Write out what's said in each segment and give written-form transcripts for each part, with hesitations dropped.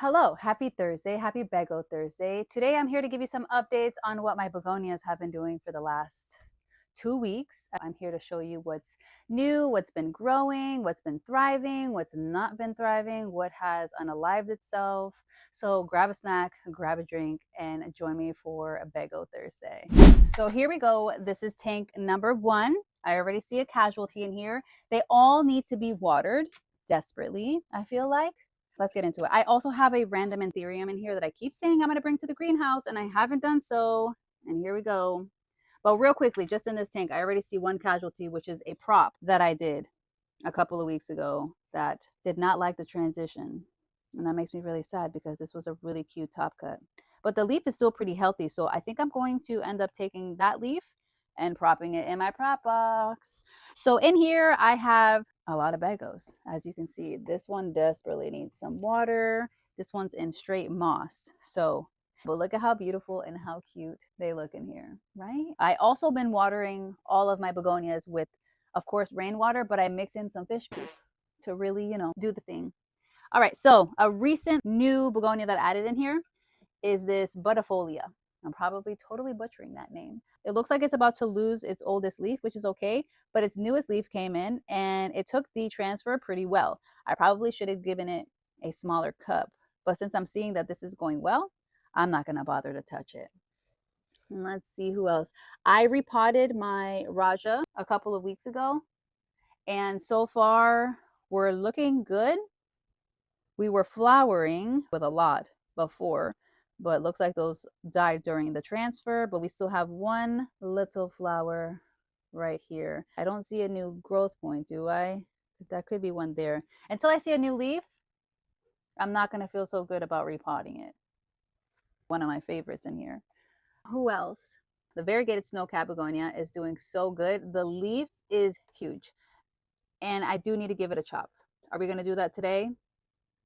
Hello, happy Thursday, happy Bego Thursday. Today I'm here to give you some updates on what my begonias have been doing for the last 2 weeks. I'm here to show you what's new, what's been growing, what's been thriving, what's not been thriving, what has unalived itself. So grab a snack, grab a drink, and join me for a Bego Thursday. So here we go. This is tank number 1. I already see a casualty in here. They all need to be watered desperately, I feel like. Let's get into it. I also have a random anthurium in here that I keep saying I'm going to bring to the greenhouse, and I haven't done so. And here we go. But real quickly, just in this tank, I already see one casualty, which is a prop that I did a couple of weeks ago that did not like the transition. And that makes me really sad because this was a really cute top cut. But the leaf is still pretty healthy. So I think I'm going to end up taking that leaf and propping it in my prop box. So in here, I have a lot of Begos. As you can see, this one desperately needs some water. This one's in straight moss. But look at how beautiful and how cute they look in here, right? I also been watering all of my begonias with, of course, rainwater, but I mix in some fish poop to really, do the thing. All right, so a recent new begonia that I added in here is this butterfolia. I'm probably totally butchering that name. It looks like it's about to lose its oldest leaf, which is okay, but its newest leaf came in and it took the transfer pretty well. I probably should have given it a smaller cup, but since I'm seeing that this is going well, I'm not gonna bother to touch it. And let's see who else. I repotted my Raja a couple of weeks ago, and so far we're looking good. We were flowering with a lot before, but it looks like those died during the transfer, but we still have one little flower right here. I don't see a new growth point, do I? That could be one there. Until I see a new leaf, I'm not going to feel so good about repotting it. One of my favorites in here. Who else? The variegated snowcap begonia is doing so good. The leaf is huge, and I do need to give it a chop. Are we going to do that today?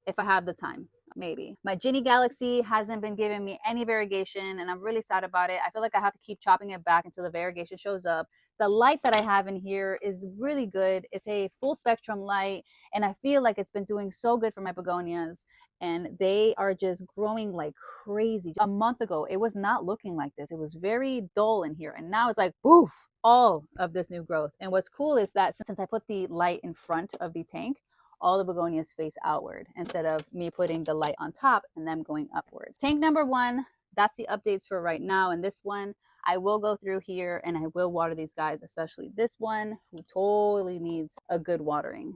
If I have the time, maybe. My Ginny Galaxy hasn't been giving me any variegation, and I'm really sad about it. I feel like I have to keep chopping it back until the variegation shows up. The light that I have in here is really good. It's a full spectrum light, and I feel like it's been doing so good for my begonias, and they are just growing like crazy. A month ago, it was not looking like this. It was very dull in here, and now it's like, poof, all of this new growth. And what's cool is that since I put the light in front of the tank, all the begonias face outward instead of me putting the light on top and them going upwards. Tank number 1, that's the updates for right now. And this one, I will go through here and I will water these guys, especially this one who totally needs a good watering.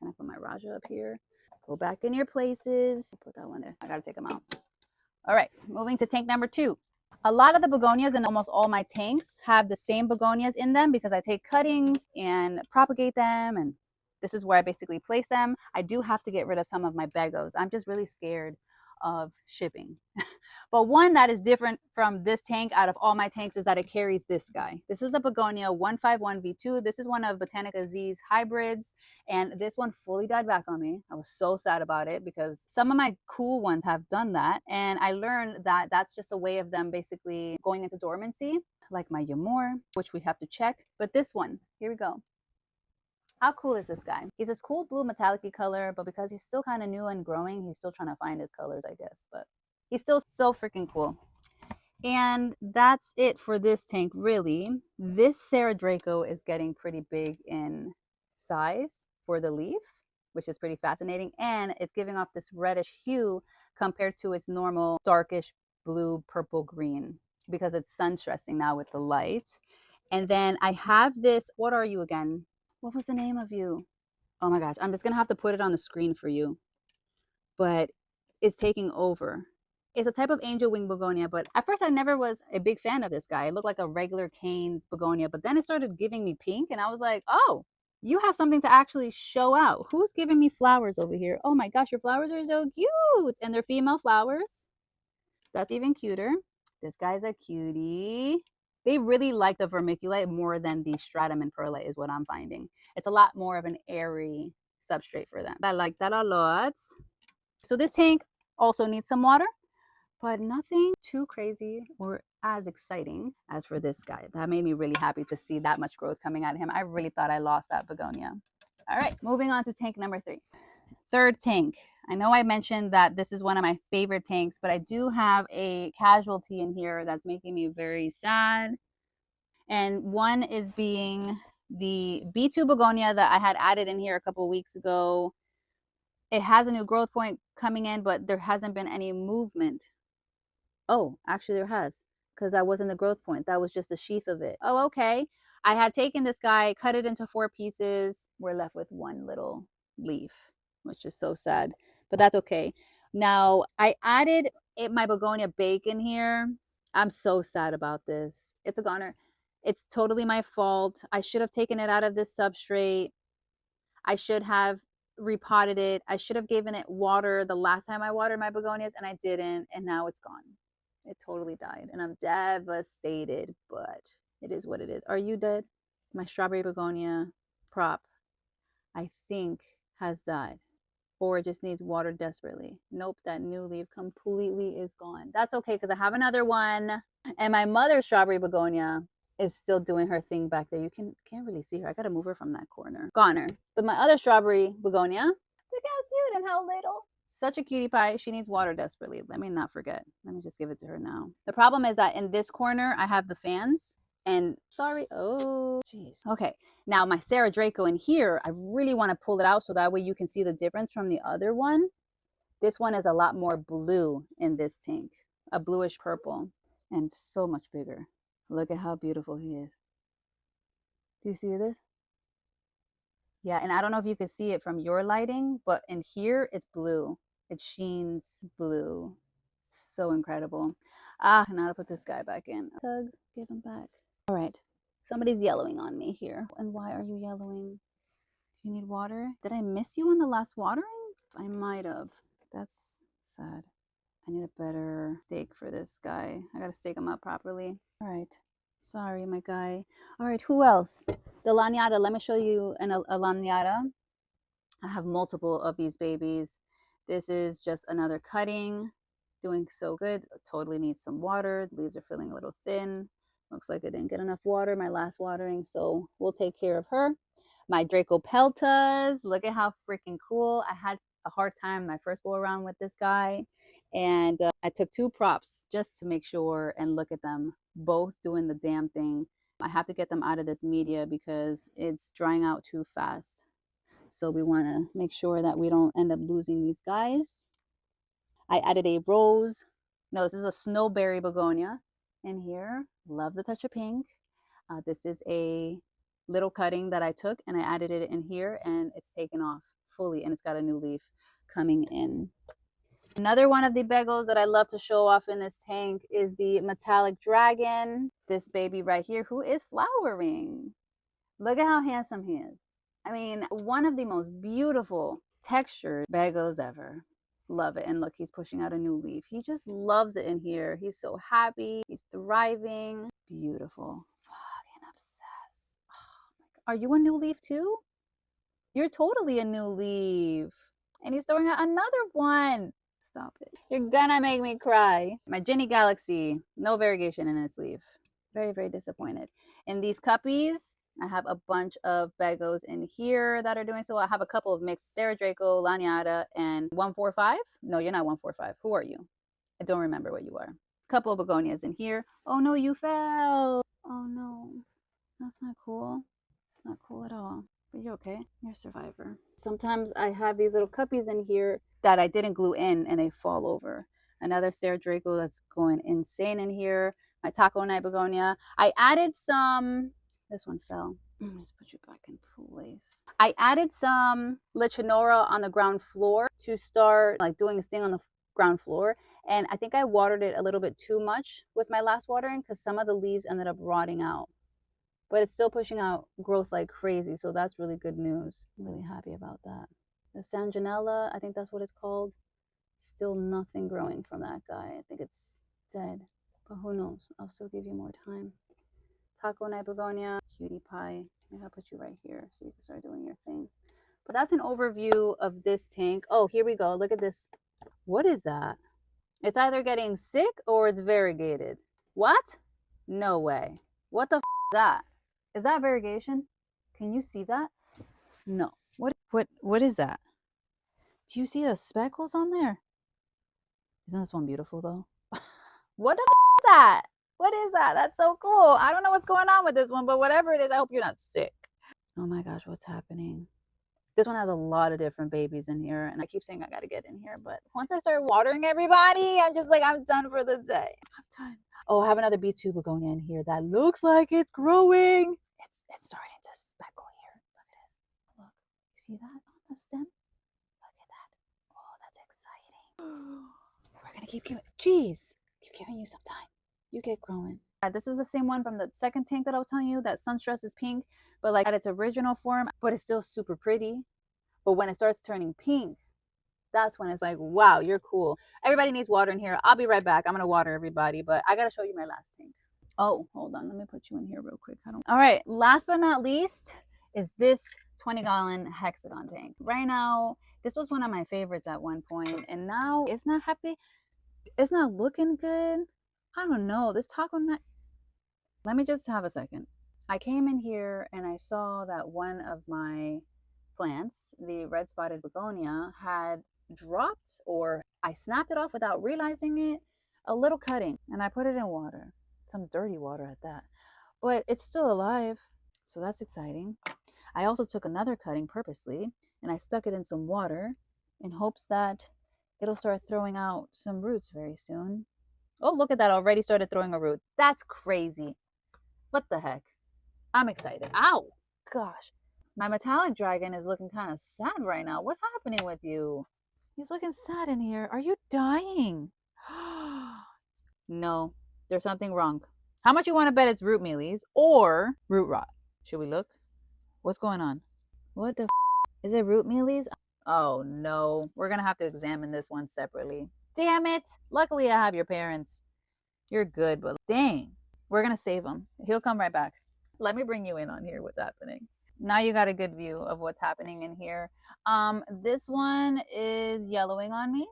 Can I put my Raja up here? Go back in your places. Put that one there. I gotta take them out. All right, moving to tank number 2. A lot of the begonias in almost all my tanks have the same begonias in them because I take cuttings and propagate them, and this is where I basically place them. I do have to get rid of some of my Begos. I'm just really scared of shipping. But one that is different from this tank out of all my tanks is that it carries this guy. This is a Begonia 151V2. This is one of Botanica Z's hybrids, and this one fully died back on me. I was so sad about it because some of my cool ones have done that, and I learned that that's just a way of them basically going into dormancy, like my Yamor, which we have to check. But this one, here we go. How cool is this guy? He's this cool blue metallic color, but because he's still kind of new and growing, he's still trying to find his colors, I guess. But he's still so freaking cool. And that's it for this tank, really. This Sarah Draco is getting pretty big in size for the leaf, which is pretty fascinating. And it's giving off this reddish hue compared to its normal darkish blue, purple, green, because it's sun stressing now with the light. And then I have this, what are you again? What was the name of you? Oh my gosh, I'm just gonna have to put it on the screen for you. But it's taking over. It's a type of angel wing begonia, but at first I never was a big fan of this guy. It looked like a regular cane begonia, but then it started giving me pink, and I was like, oh, you have something to actually show out. Who's giving me flowers over here? Oh my gosh, your flowers are so cute, and they're female flowers. That's even cuter. This guy's a cutie. They really like the vermiculite more than the stratum and perlite is what I'm finding. It's a lot more of an airy substrate for them. I like that a lot. So this tank also needs some water, but nothing too crazy or as exciting as for this guy. That made me really happy to see that much growth coming out of him. I really thought I lost that begonia. All right, moving on to tank number 3. third tank. I know I mentioned that this is one of my favorite tanks, but I do have a casualty in here that's making me very sad. And one is being the B2 begonia that I had added in here a couple weeks ago. It has a new growth point coming in, but there hasn't been any movement. Oh, actually there has, because that wasn't the growth point. That was just a sheath of it. Oh, okay. I had taken this guy, cut it into 4 pieces. We're left with one little leaf, which is so sad, but that's okay. Now, I added my begonia bacon here. I'm so sad about this. It's a goner. It's totally my fault. I should have taken it out of this substrate. I should have repotted it. I should have given it water the last time I watered my begonias, and I didn't, and now it's gone. It totally died, and I'm devastated, but it is what it is. Are you dead? My strawberry begonia prop, I think, has died, or it just needs water desperately. Nope, that new leaf completely is gone. That's okay, because I have another one, and my mother's strawberry begonia is still doing her thing back there. You can't really see her. I gotta move her from that corner. Goner. But my other strawberry begonia, look how cute and how little. Such a cutie pie. She needs water desperately. Let me not forget. Let me just give it to her now. The problem is that in this corner, I have the fans. And sorry. Oh, jeez. Okay. Now my Sarah Draco in here, I really want to pull it out so that way you can see the difference from the other one. This one is a lot more blue in this tank. A bluish purple. And so much bigger. Look at how beautiful he is. Do you see this? Yeah, and I don't know if you can see it from your lighting, but in here it's blue. It sheens blue. It's so incredible. Ah, now to put this guy back in. Tug, give him back. All right. Somebody's yellowing on me here. And why are you yellowing? Do you need water? Did I miss you on the last watering? I might have. That's sad. I need a better stake for this guy. I gotta stake him up properly. All right. Sorry, my guy. All right, who else? The lanyata. Let me show you a lanyata. I have multiple of these babies. This is just another cutting. Doing so good. Totally needs some water. The leaves are feeling a little thin. Looks like I didn't get enough water my last watering, so we'll take care of her. My Draco Peltas. Look at how freaking cool. I had a hard time my first go around with this guy, and I took 2 props just to make sure and look at them both doing the damn thing. I have to get them out of this media because it's drying out too fast. So we want to make sure that we don't end up losing these guys. I added a rose. No, this is a snowberry begonia in here. Love the touch of pink. This is a little cutting that I took and I added it in here, and it's taken off fully, and it's got a new leaf coming in. Another one of the begos that I love to show off in this tank is the metallic dragon. This baby right here, who is flowering. Look at how handsome he is. I mean, one of the most beautiful textured begos ever. Love it. And look, he's pushing out a new leaf. He just loves it in here. He's so happy. He's thriving. Beautiful. Fucking obsessed. Oh my God. Are you a new leaf too? You're totally a new leaf. And he's throwing out another one. Stop it. You're gonna make me cry. My Ginny Galaxy, no variegation in its leaf. Very, very disappointed. In these cuppies, I have a bunch of begos in here that are doing so. I have a couple of mixed Sarah Draco, Lanyata, and 145. No, you're not 145. Who are you? I don't remember what you are. A couple of begonias in here. Oh no, you fell. Oh no. That's not cool. It's not cool at all. But you're okay. You're a survivor. Sometimes I have these little cuppies in here that I didn't glue in and they fall over. Another Sarah Draco that's going insane in here. My taco night begonia. I added some. This one fell. Let's put you back in place. I added some lichenora on the ground floor to start like doing this thing on the ground floor. And I think I watered it a little bit too much with my last watering because some of the leaves ended up rotting out. But it's still pushing out growth like crazy. So that's really good news. I'm really happy about that. The Sanjanella, I think that's what it's called. Still nothing growing from that guy. I think it's dead. But who knows? I'll still give you more time. Taco night begonia, cutie pie. Maybe I'll put you right here so you can start doing your thing. But that's an overview of this tank. Oh, here we go. Look at this. What is that? It's either getting sick or it's variegated. What? No way. What the f is that? Is that variegation? Can you see that? No. What is that? Do you see the speckles on there? Isn't this one beautiful though? What the is that? What is that? That's so cool. I don't know what's going on with this one, but whatever it is, I hope you're not sick. Oh my gosh, what's happening? This one has a lot of different babies in here, and I keep saying I gotta get in here, but once I start watering everybody, I'm just like, I'm done for the day. I'm done. Oh, I have another B2 begonia in here that looks like it's growing. It's starting to speckle here. Look at this. Look, you see that on the stem? Look at that. Oh, that's exciting. We're gonna keep giving. Jeez, keep giving you some time. You get growing. This is the same one from the second tank that I was telling you. That Sunstress is pink, but like at its original form, but it's still super pretty. But when it starts turning pink, that's when it's like, wow, you're cool. Everybody needs water in here. I'll be right back. I'm gonna water everybody, but I gotta show you my last tank. Oh, hold on. Let me put you in here real quick. All right. Last but not least is this 20-gallon hexagon tank. Right now, this was one of my favorites at one point, and now it's not happy. It's not looking good. I don't know. This taco nut. Let me just have a second. I came in here and I saw that one of my plants, the red spotted begonia, had dropped, or I snapped it off without realizing it, a little cutting, and I put it in water. Some dirty water at that. But it's still alive, so that's exciting. I also took another cutting purposely and I stuck it in some water in hopes that it'll start throwing out some roots very soon. Oh, look at that, already started throwing a root. That's crazy. What the heck? I'm excited. Ow, gosh. My metallic dragon is looking kind of sad right now. What's happening with you? He's looking sad in here. Are you dying? No, there's something wrong. How much you want to bet it's root mealies or root rot? Should we look? What's going on? What the is it root mealies? Oh no, we're gonna have to examine this one separately. Damn it. Luckily I have your parents. You're good, but dang. We're gonna save him. He'll come right back. Let me bring you in on here what's happening. Now you got a good view of what's happening in here. This one is yellowing on me.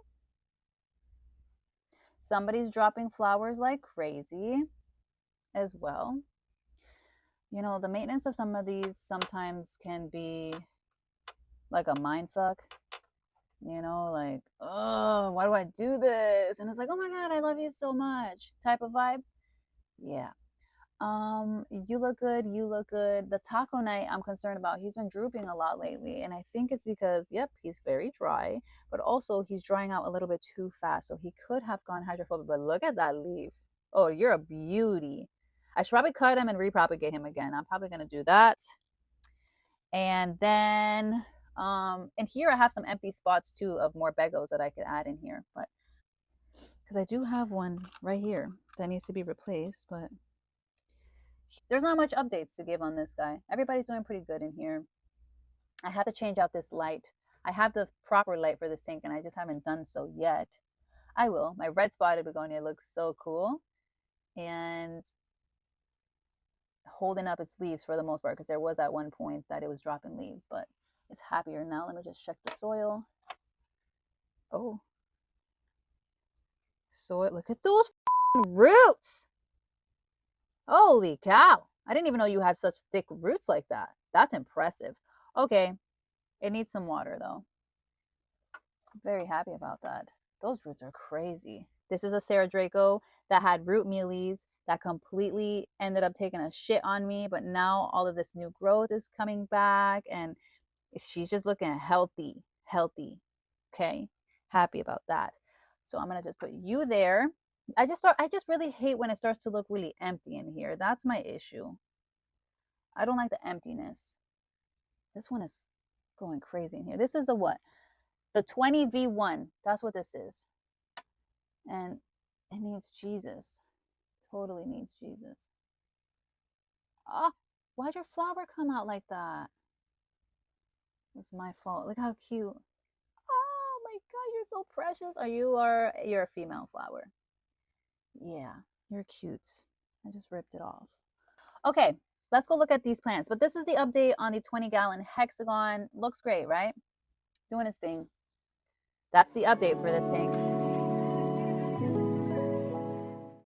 Somebody's dropping flowers like crazy as well. You know, the maintenance of some of these sometimes can be like a mind fuck. You know, like, oh, why do I do this? And it's like, oh my God, I love you so much type of vibe. Yeah. You look good, you look good. The taco night I'm concerned about. He's been drooping a lot lately, and I think it's because, yep, he's very dry, but also he's drying out a little bit too fast. So he could have gone hydrophobic, but look at that leaf. Oh, you're a beauty. I should probably cut him and repropagate him again. I'm probably gonna do that. And then in here I have some empty spots too of more begos that I could add in here, but because I do have one right here that needs to be replaced, but there's not much updates to give on this guy. Everybody's doing pretty good in here. I have to change out this light. I have the proper light for the sink and I just haven't done so yet. I will. My red spotted begonia looks so cool and holding up its leaves for the most part, because there was at one point that it was dropping leaves, but it's happier now. Let me just check the soil. Oh, soil. Look at those roots. Holy cow. I didn't even know you had such thick roots like that. That's impressive. Okay. It needs some water though. I'm very happy about that. Those roots are crazy. This is a Sarah Draco that had root mealies that completely ended up taking a shit on me. But now all of this new growth is coming back and she's just looking healthy. Okay. Happy about that. So I'm going to just put you there. I just really hate when it starts to look really empty in here. That's my issue. I don't like the emptiness. This one is going crazy in here. This is the what? The 20V1. That's what this is. And it needs Jesus. Totally needs Jesus. Oh, why'd your flower come out like that? It was my fault. Look how cute. Oh my God, you're so precious. You're a female flower. Yeah, you're cute. I just ripped it off. Okay, let's go look at these plants. But this is the update on the 20-gallon hexagon. Looks great, right? Doing its thing. That's the update for this tank.